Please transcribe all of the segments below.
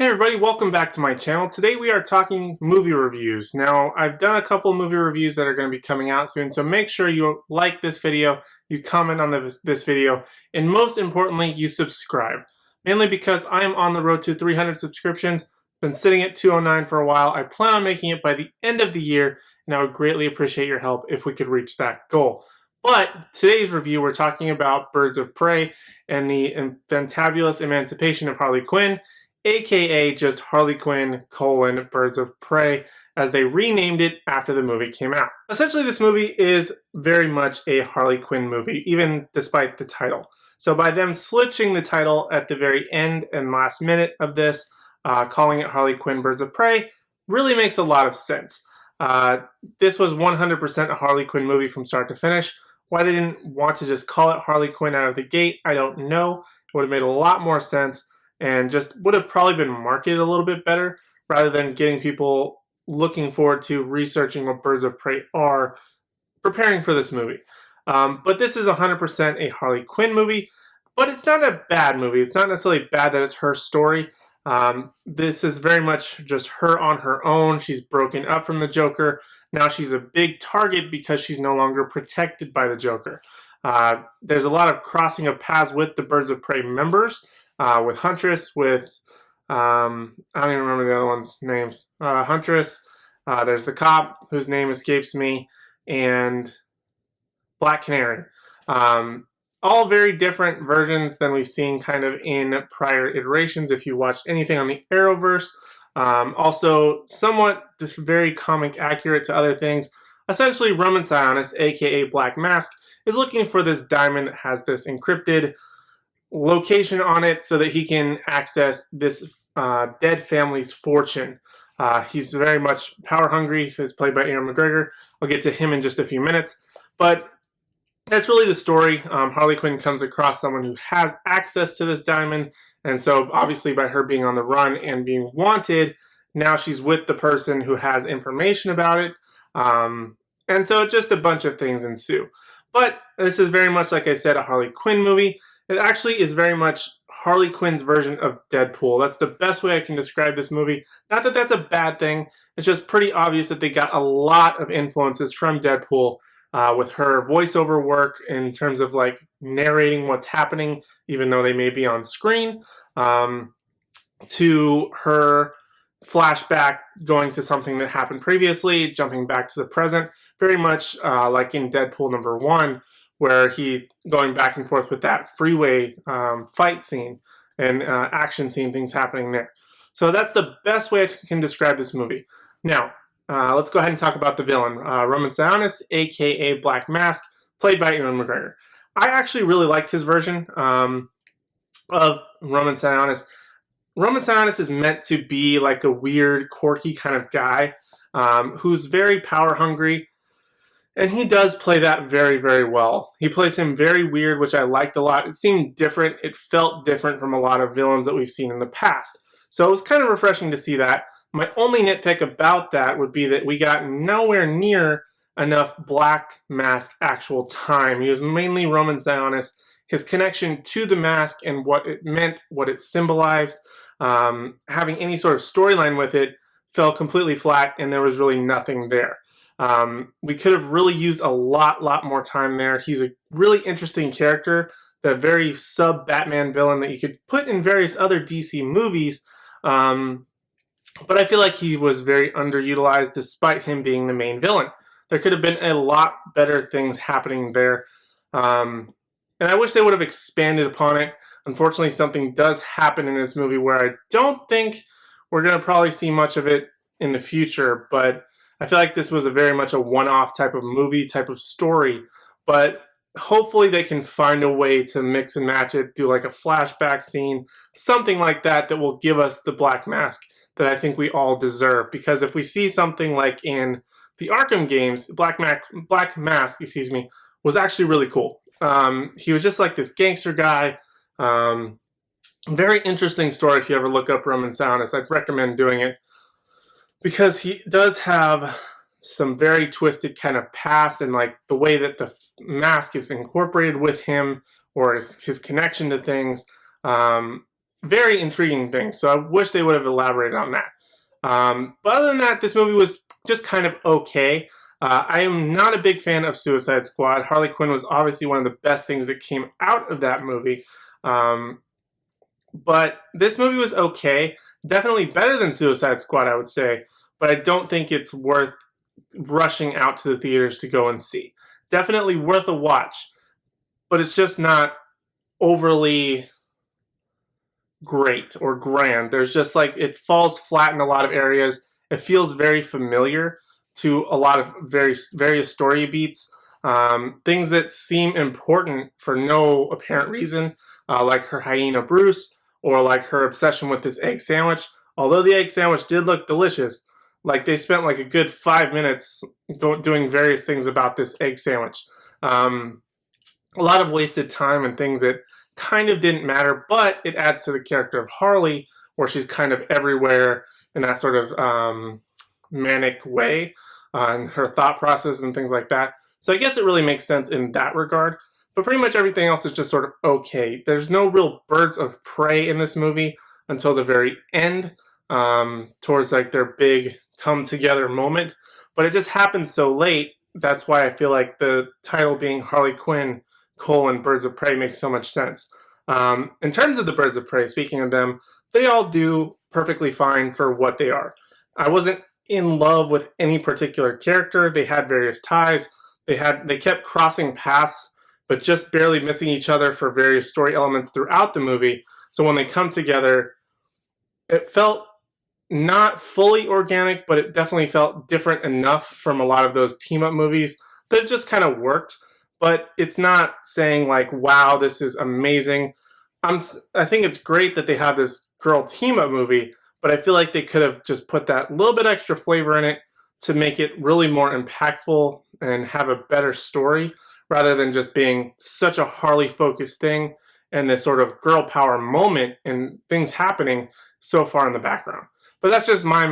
Hey everybody, welcome back to my channel. Today we are talking movie reviews. Now, I've done a couple movie reviews that are going to be coming out soon, so make sure you like this video, you comment on this video, and most importantly, you subscribe. Mainly because I am on the road to 300 subscriptions, been sitting at 209 for a while. I plan on making it by the end of the year, and I would greatly appreciate your help if we could reach that goal. But today's review, we're talking about Birds of Prey and the fantabulous emancipation of Harley Quinn, aka just Harley Quinn, Birds of Prey, as they renamed it after the movie came out. Essentially, this movie is very much a Harley Quinn movie, even despite the title. So by them switching the title at the very end and last minute of this, calling it Harley Quinn, Birds of Prey, really makes a lot of sense. This was 100% a Harley Quinn movie from start to finish. Why they didn't want to just call it Harley Quinn out of the gate, I don't know. It would have made a lot more sense and just would have probably been marketed a little bit better rather than getting people looking forward to researching what Birds of Prey are, preparing for this movie. But this is 100% a Harley Quinn movie, but it's not a bad movie. It's not necessarily bad that it's her story. This is very much just her on her own. She's broken up from the Joker. Now she's a big target because she's no longer protected by the Joker. There's a lot of crossing of paths with the Birds of Prey members. With Huntress, with, I don't even remember the other one's names. Huntress, there's the cop, whose name escapes me, and Black Canary. All very different versions than we've seen kind of in prior iterations if you watched anything on the Arrowverse. Also, somewhat just very comic accurate to other things. Essentially, Roman Sionis, aka Black Mask, is looking for this diamond that has this encrypted location on it so that he can access this dead family's fortune. He's very much power hungry. He's played by Ewan McGregor. I'll get to him in just a few minutes. But that's really the story. Harley Quinn comes across someone who has access to this diamond. And so obviously by her being on the run and being wanted, now she's with the person who has information about it. And so just a bunch of things ensue. But this is very much, like I said, a Harley Quinn movie. It actually is very much Harley Quinn's version of Deadpool. That's the best way I can describe this movie. Not that that's a bad thing. It's just pretty obvious that they got a lot of influences from Deadpool with her voiceover work in terms of like narrating what's happening, even though they may be on screen, to her flashback going to something that happened previously, jumping back to the present, very much like in Deadpool #1, where he going back and forth with that freeway fight scene and action scene, things happening there. So that's the best way I can describe this movie. Now, let's go ahead and talk about the villain, Roman Sionis, aka Black Mask, played by Ewan McGregor. I actually really liked his version of Roman Sionis. Roman Sionis is meant to be like a weird, quirky kind of guy who's very power hungry. And he does play that very, very well. He plays him very weird, which I liked a lot. It seemed different. It felt different from a lot of villains that we've seen in the past. So it was kind of refreshing to see that. My only nitpick about that would be that we got nowhere near enough Black Mask actual time. He was mainly Roman Sionis. His connection to the mask and what it meant, what it symbolized, having any sort of storyline with it fell completely flat, and there was really nothing there. We could have really used a lot more time there. He's a really interesting character, the very sub-Batman villain that you could put in various other DC movies, but I feel like he was very underutilized despite him being the main villain. There could have been a lot better things happening there, and I wish they would have expanded upon it. Unfortunately, something does happen in this movie where I don't think we're going to probably see much of it in the future, but I feel like this was a very much a one-off type of movie, type of story, but hopefully they can find a way to mix and match it, do like a flashback scene, something like that that will give us the Black Mask that I think we all deserve. Because if we see something like in the Arkham games, Black Mask, was actually really cool. He was just like this gangster guy. Very interesting story if you ever look up Roman Sionis. I'd recommend doing it, because he does have some very twisted kind of past, and like the way that the mask is incorporated with him, or his connection to things, very intriguing things. So I wish they would have elaborated on that. But other than that, this movie was just kind of okay. I am not a big fan of Suicide Squad. Harley Quinn was obviously one of the best things that came out of that movie. But this movie was okay. Definitely better than Suicide Squad, I would say. But I don't think it's worth rushing out to the theaters to go and see. Definitely worth a watch. But it's just not overly great or grand. There's just like, it falls flat in a lot of areas. It feels very familiar to a lot of various story beats. Things that seem important for no apparent reason, like her hyena Bruce, or like her obsession with this egg sandwich. Although the egg sandwich did look delicious, like they spent like a good 5 minutes doing various things about this egg sandwich. A lot of wasted time and things that kind of didn't matter, but it adds to the character of Harley, where she's kind of everywhere in that sort of manic way, and her thought process and things like that. So I guess it really makes sense in that regard. But pretty much everything else is just sort of okay. There's no real birds of prey in this movie until the very end, towards like their big come together moment. But it just happened so late. That's why I feel like the title being Harley Quinn, Birds of Prey makes so much sense. In terms of the Birds of Prey, speaking of them, they all do perfectly fine for what they are. I wasn't in love with any particular character. They had various ties. They kept crossing paths, but just barely missing each other for various story elements throughout the movie. So when they come together, it felt not fully organic, but it definitely felt different enough from a lot of those team-up movies that it just kind of worked. But it's not saying like, wow, this is amazing. I think it's great that they have this girl team-up movie, but I feel like they could have just put that little bit extra flavor in it to make it really more impactful and have a better story, rather than just being such a Harley-focused thing and this sort of girl power moment and things happening so far in the background. But that's just my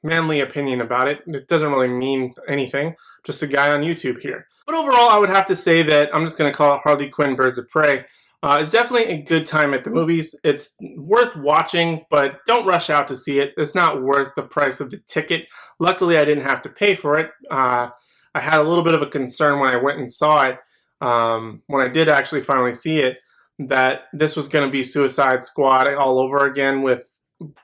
manly opinion about it. It doesn't really mean anything. Just a guy on YouTube here. But overall, I would have to say that I'm just going to call it Harley Quinn Birds of Prey. It's definitely a good time at the movies. It's worth watching, but don't rush out to see it. It's not worth the price of the ticket. Luckily, I didn't have to pay for it. I had a little bit of a concern when I went and saw it, when I did actually finally see it, that this was going to be Suicide Squad all over again with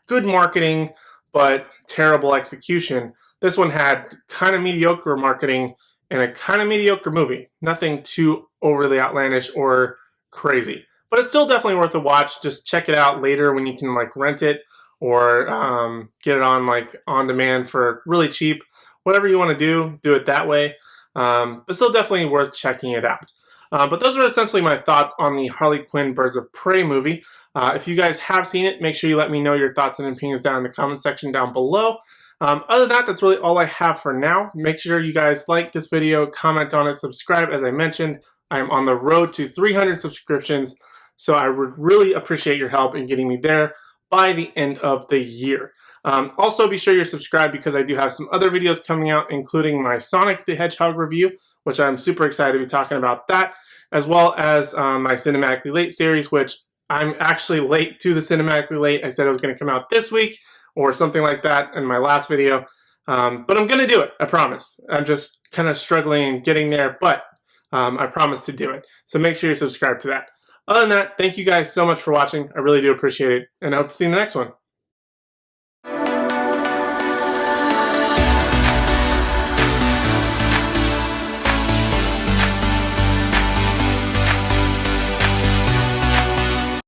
good marketing, but terrible execution. This one had kind of mediocre marketing and a kind of mediocre movie. Nothing too overly outlandish or crazy. But it's still definitely worth a watch. Just check it out later when you can like rent it or get it on like on demand for really cheap. Whatever you want to do it that way. But still definitely worth checking it out. But those are essentially my thoughts on the Harley Quinn Birds of Prey movie. If you guys have seen it, make sure you let me know your thoughts and opinions down in the comment section down below. Other than that, that's really all I have for now. Make sure you guys like this video, comment on it, subscribe. As I mentioned, I am on the road to 300 subscriptions, so I would really appreciate your help in getting me there by the end of the year. Also, be sure you're subscribed because I do have some other videos coming out, including my Sonic the Hedgehog review, which I'm super excited to be talking about that, as well as my Cinematically Late series, which I'm actually late to the Cinematically Late. I said it was going to come out this week or something like that in my last video, but I'm going to do it, I promise. I'm just kind of struggling and getting there, but I promise to do it. So make sure you subscribe to that. Other than that, thank you guys so much for watching. I really do appreciate it, and I hope to see you in the next one.